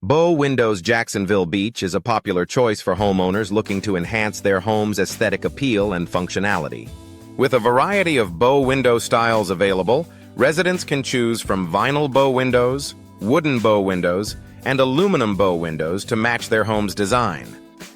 Bow Windows Jacksonville Beach is a popular choice for homeowners looking to enhance their home's aesthetic appeal and functionality. With a variety of bow window styles available, residents can choose from vinyl bow windows, wooden bow windows, and aluminum bow windows to match their home's design.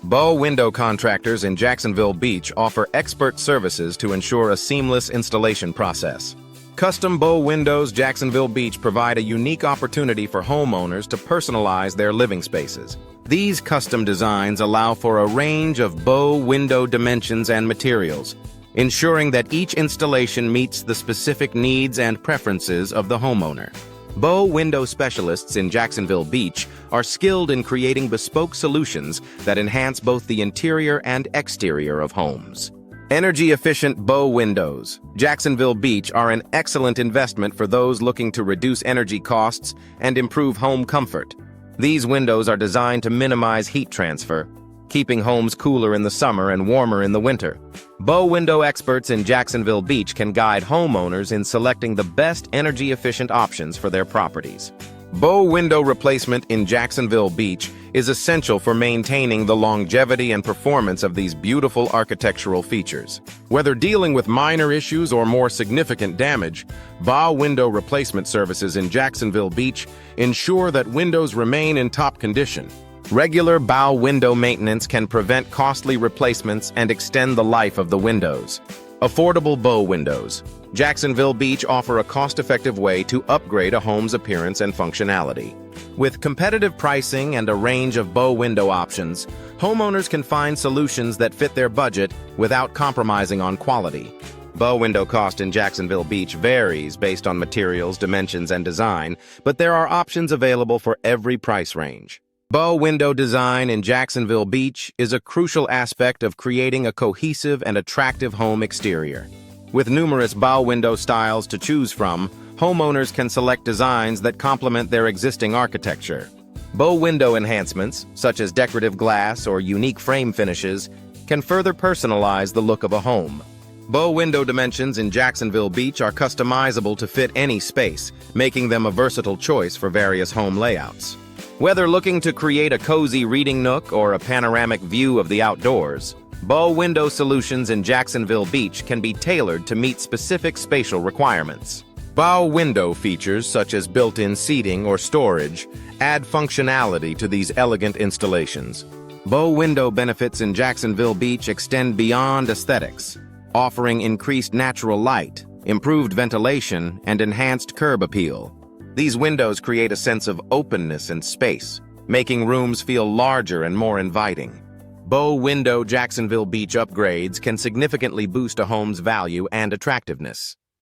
Bow window contractors in Jacksonville Beach offer expert services to ensure a seamless installation process. Custom Bow Windows Jacksonville Beach provide a unique opportunity for homeowners to personalize their living spaces. These custom designs allow for a range of bow window dimensions and materials, ensuring that each installation meets the specific needs and preferences of the homeowner. Bow window specialists in Jacksonville Beach are skilled in creating bespoke solutions that enhance both the interior and exterior of homes. Energy-efficient bow windows, Jacksonville Beach are an excellent investment for those looking to reduce energy costs and improve home comfort. These windows are designed to minimize heat transfer, keeping homes cooler in the summer and warmer in the winter. Bow window experts in Jacksonville Beach can guide homeowners in selecting the best energy-efficient options for their properties. Bow window replacement in Jacksonville Beach is essential for maintaining the longevity and performance of these beautiful architectural features. Whether dealing with minor issues or more significant damage, bow window replacement services in Jacksonville Beach ensure that windows remain in top condition. Regular bow window maintenance can prevent costly replacements and extend the life of the windows. Affordable bow windows. Jacksonville Beach offer a cost-effective way to upgrade a home's appearance and functionality. With competitive pricing and a range of bow window options, homeowners can find solutions that fit their budget without compromising on quality. Bow window cost in Jacksonville Beach varies based on materials, dimensions, and design, but there are options available for every price range. Bow window design in Jacksonville Beach is a crucial aspect of creating a cohesive and attractive home exterior. With numerous bow window styles to choose from, homeowners can select designs that complement their existing architecture. Bow window enhancements, such as decorative glass or unique frame finishes, can further personalize the look of a home. Bow window dimensions in Jacksonville Beach are customizable to fit any space, making them a versatile choice for various home layouts. Whether looking to create a cozy reading nook or a panoramic view of the outdoors, bow window solutions in Jacksonville Beach can be tailored to meet specific spatial requirements. Bow window features such as built-in seating or storage add functionality to these elegant installations. Bow window benefits in Jacksonville Beach extend beyond aesthetics, offering increased natural light, improved ventilation, and enhanced curb appeal. These windows create a sense of openness and space, making rooms feel larger and more inviting. Bow window Jacksonville Beach upgrades can significantly boost a home's value and attractiveness.